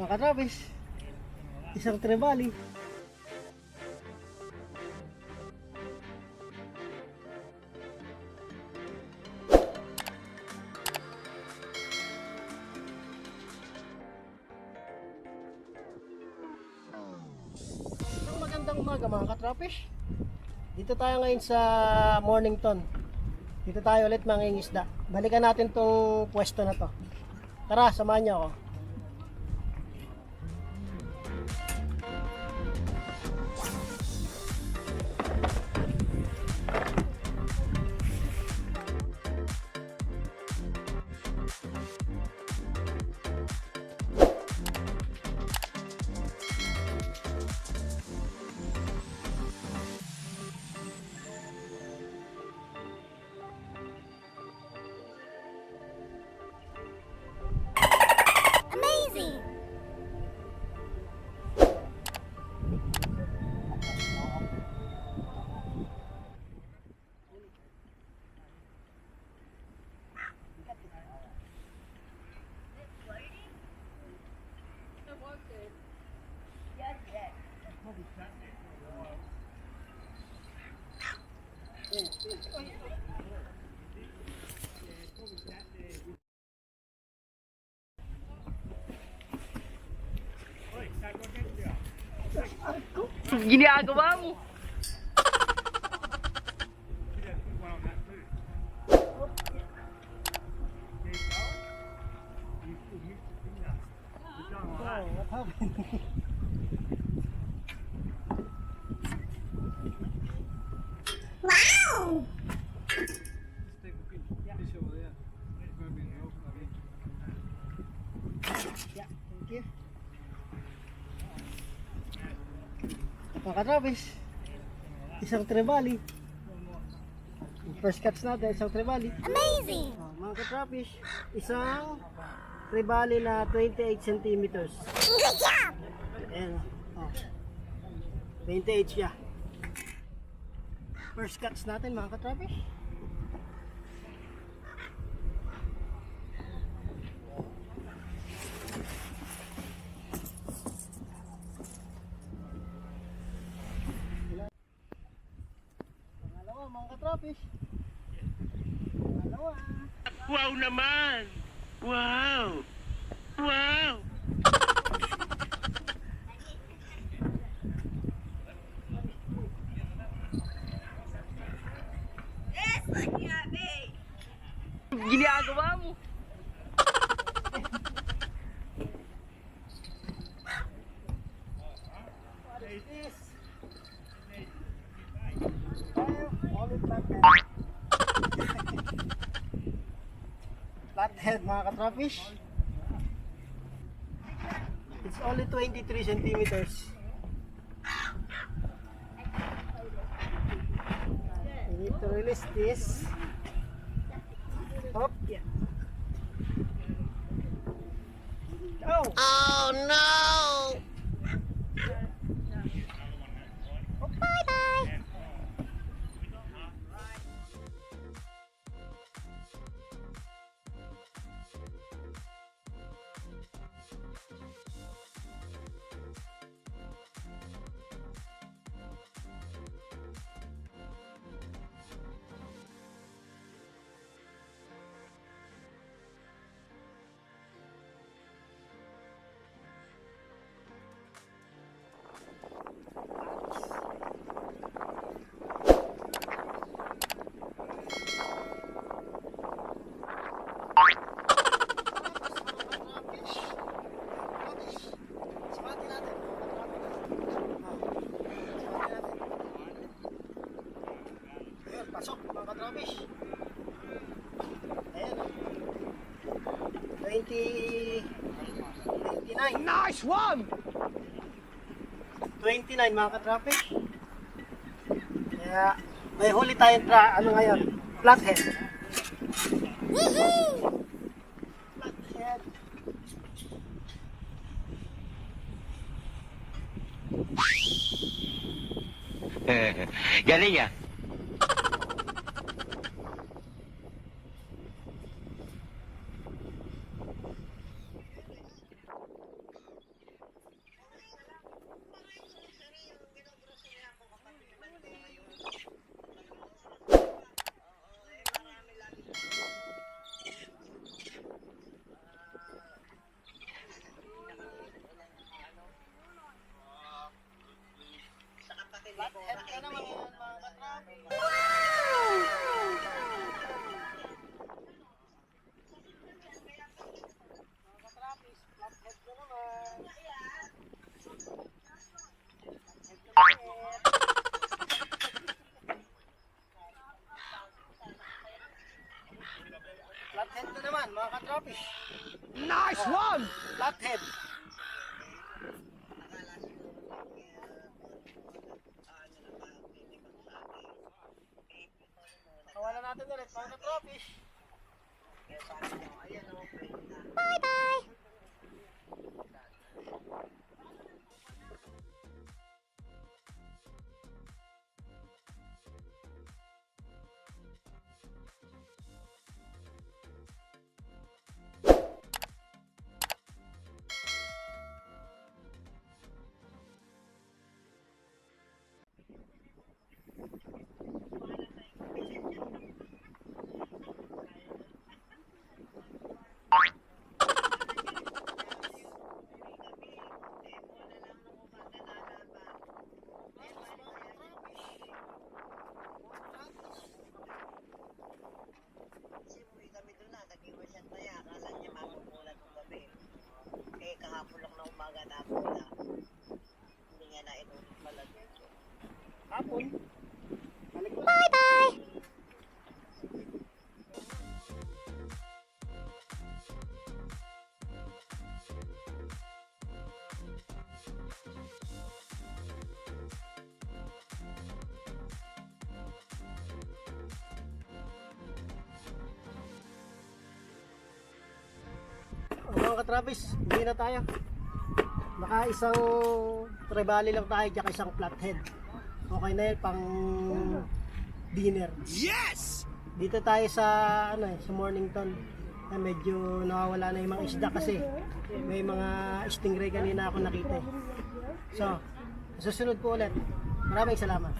Mga katrapis, isang Trevally. Isang magandang umaga mga katrapis. Dito tayo ngayon sa Mornington. Dito tayo ulit mangingisda. Balikan natin tong pwesto na to. Tara, samahan niyo ako. Ginagawa mo. What happened? Wow! Yeah, thank you. Mga katrapis, isang Trevally. First catch natin, isang Trevally. Amazing! Mga katrapis, isang Trevally na 28 centimeters. Good job! Ayan, oh. 28 siya. First catch natin mga katrapis. Pangalawa mga katrapis. Pangalawa. Wow naman! Wow! Wow! Yes, looking at me! Ginagawa mo. What is this? Only flathead. Flathead mga katrapis. It's only 23 centimeters. We need to release this. Hop. Oh! Oh no! Bye-bye! Pasok mga katrapis. Ayan. 29. Nice one! 29 mga katrapis. Kaya may huli tayong ano ngayon? Flathead. Woohoo! Flathead. Galing ah. Flathead na naman. Flathead na naman, mga katrapish. Nice one! Flathead. Kawalan natin ulit, mga katrapish. Bye-bye. Kahapon lang na umaga na pula. Hindi nga na inulit pala dito. Hapon. Balik ko. Bye-bye. Mga katrapis, hindi na tayo. Naka isang Trevally lang tayo, tsaka isang flathead. Okay na yun, pang dinner. Yes! Dito tayo sa sa Mornington. Medyo nawawala na yung mga isda kasi may mga stingray kanina ako nakita. So, susunod po ulit. Maraming salamat.